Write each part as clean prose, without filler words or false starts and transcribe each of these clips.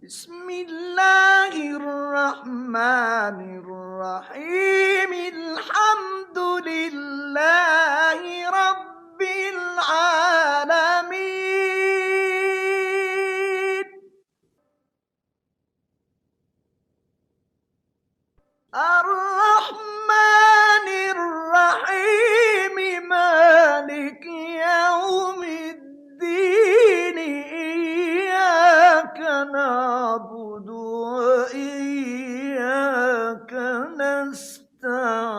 بسم الله الرحمن الرحيم. الحمد لله رب العالمين، الرحمن الرحيم، مالك يوم الدين. إياك نعبد وإياك نستعين.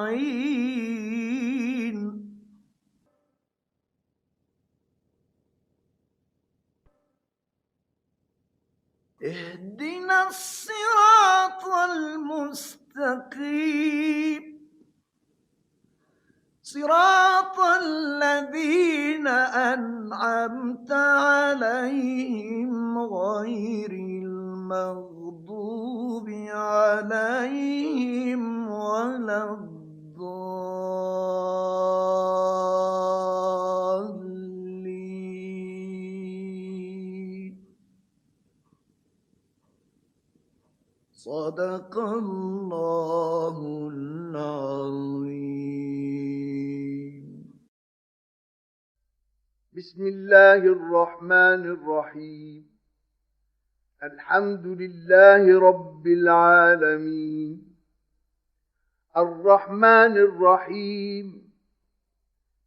اهدنا الصراط المستقيم، صراط الذين أنعمت عليهم غير المغضوب عليهم ولا الضالين. صدق الله العظيم. بسم الله الرحمن الرحيم. الحمد لله رب العالمين، الرحمن الرحيم،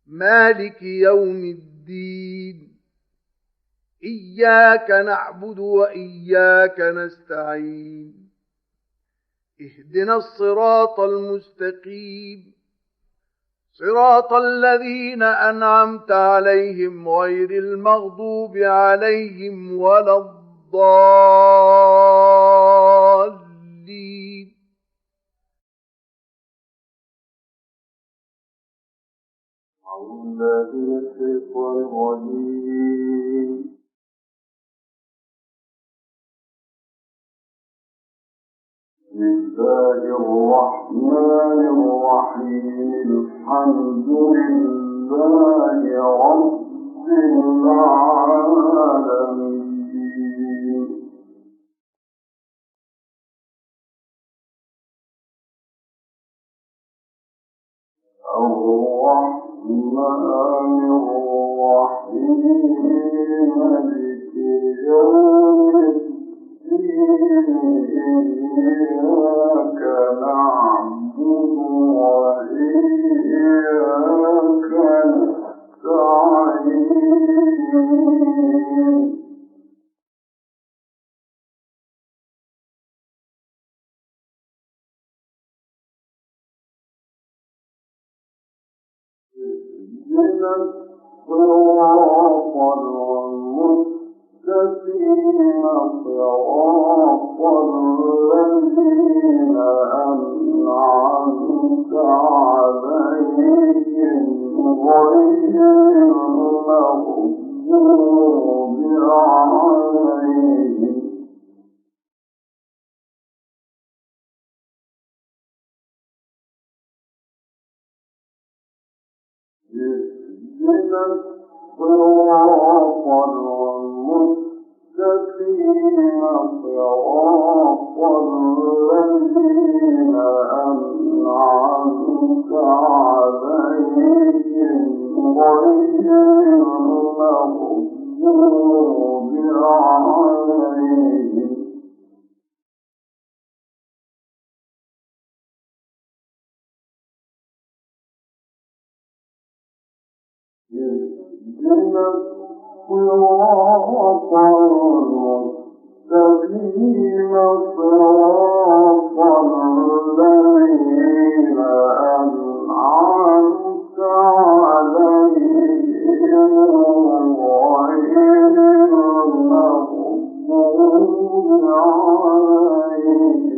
مالك يوم الدين. إياك نعبد وإياك نستعين. اهدنا الصراط المستقيم، صراط الذين أنعمت عليهم غير المغضوب عليهم ولا الضالين. أعوذ بالله من الشيطان الرجيم. بسم الله الرحمن الرحيم. الحمد لله رب العالمين، الرحمن الرحيم، مالك يوم إياك نعبد وإياك نستعين. اهدنا الصراط المستقيم، صراط الذين أنعمت عليهم غير المغضوب عليهم اهدنا الصراط المستقيم، صراط الذين أنعمت عليهم غير المغضوب عليهم اهدنا الصراط المستقيم، صراط الذين أنعمت عليهم غير المغضوب عليهم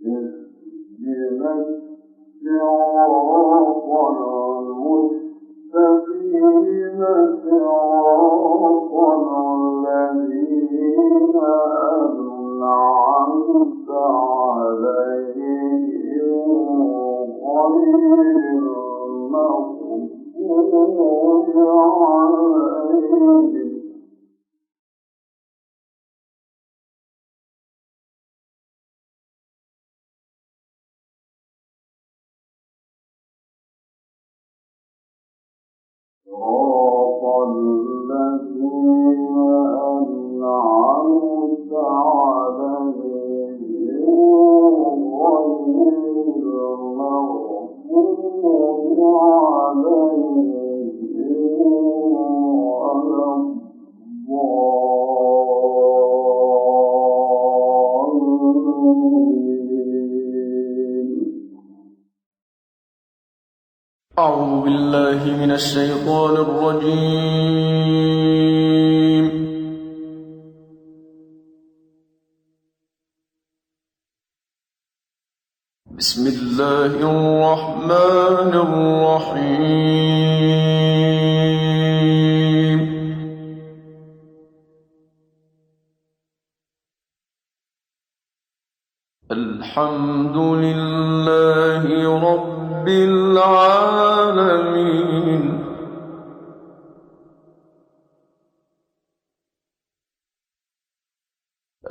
اهدنا الصراط المستقيم، صراط الذين أنعمت عليهم غير أعوذ بالله من الشيطان الرجيم. بسم الله الرحمن الرحيم. الحمد لله رب العالمين.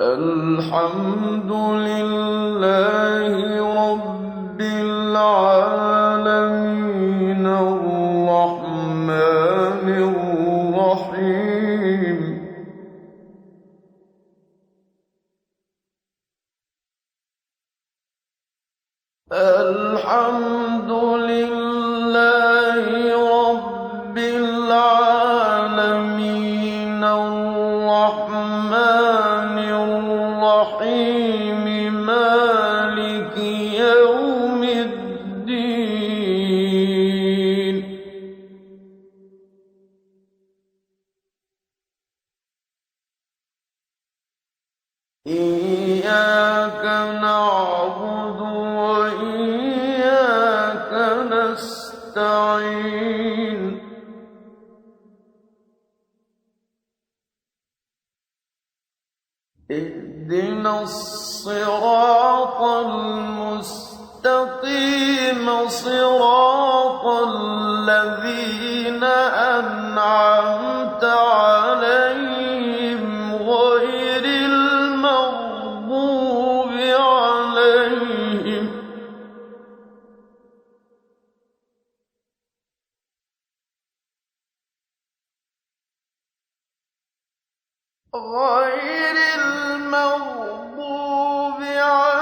الحمد لله رب العالمين الرحمن الرحيم الحمد لله رب العالمين الرحمن الرحيم مالك يوم الدين. إياك نعبد وإياك نستعين. اهدنا الصراط المستقيم صراط الذين أنعمت عليهم غير المغضوب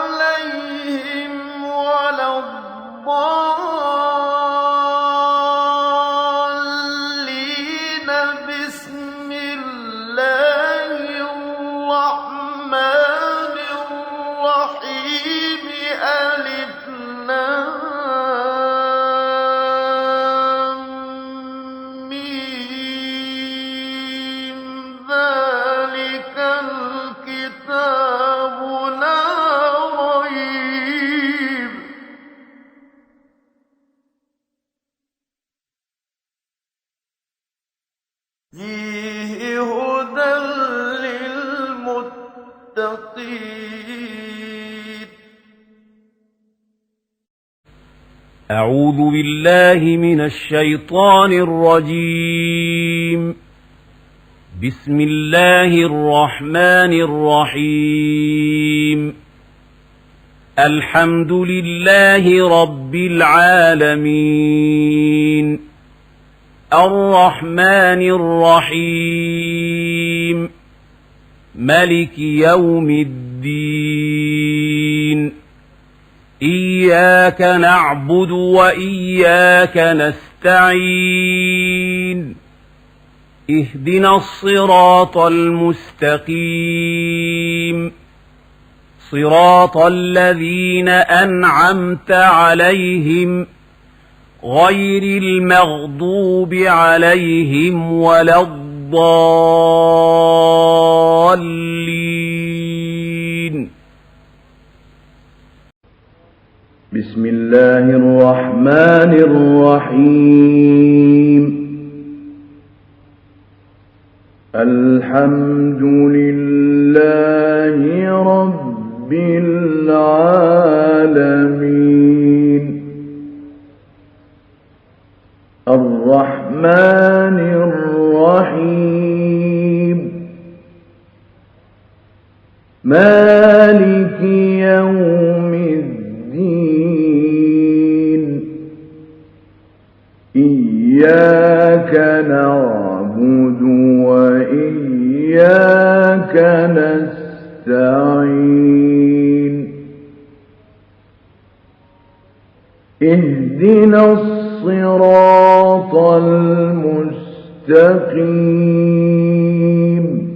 عليهم ولا الضالين. بسم الله الرحمن الرحيم. ألف لام ميم. ذلك الكتاب لا ريب فيه هدى للمتقين. أعوذ بالله من الشيطان الرجيم. بسم الله الرحمن الرحيم. الحمد لله رب العالمين الرحمن الرحيم ملك يوم الدين. إياك نعبد وإياك نستعين. اهدنا الصراط المستقيم صراط الذين أنعمت عليهم غير المغضوب عليهم ولا الضالين. بسم الله الرحمن الرحيم. الحمد لله رب العالمين الرحمن الرحيم مالك يوم الدين. إياك نعبد وإياك نستعين اهدنا الصراط المستقيم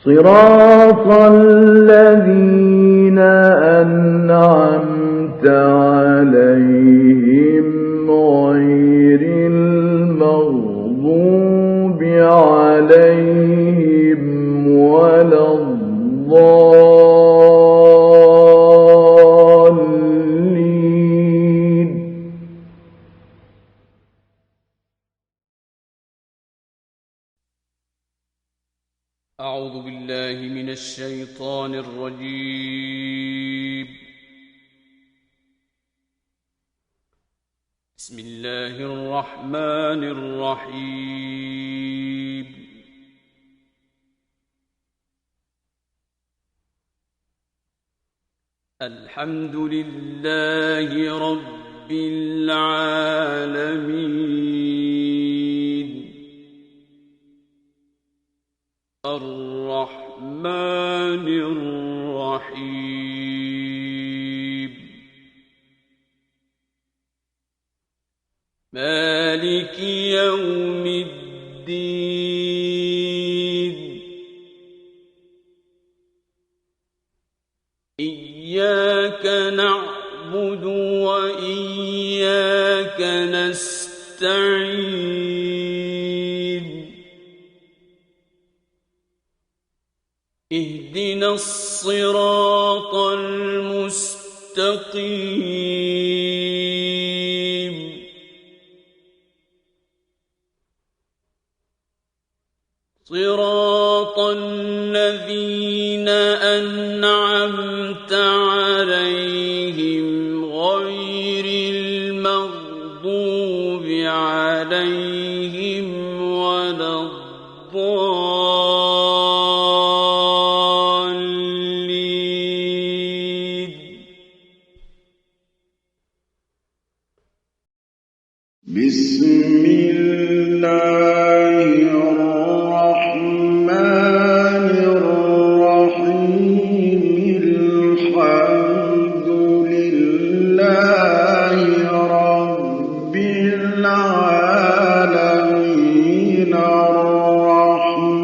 صراط الذين أنعمت عليهم غير المغضوب عليهم ولا الضالين أعوذ بالله من الشيطان الرجيم. بسم الله الرحمن الرحيم. الحمد لله رب العالمين الرحمن الرحيم مالك يوم الدين إياك نعبد وإياك نستعين اهدنا الصراط المستقيم صراط الذين أنعمت عليهم غير المغضوب عليهم ولا الضالين. بسم الله الرحمن الرحيم الحمد لله رب العالمين الرحمن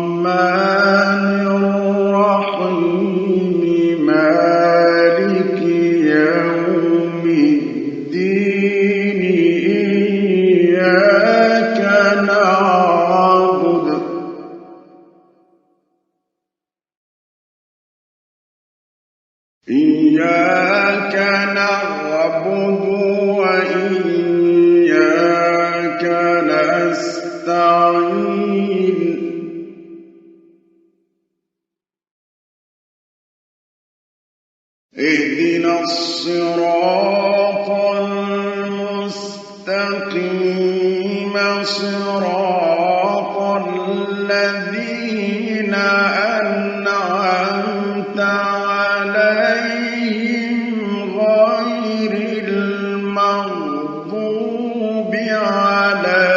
الرحيم مالك يوم الدين إياك نعبد وإياك نستعين اهدنا الصراط المستقيم صراط الذين أنعمت عليهم غير المغضوب عليهم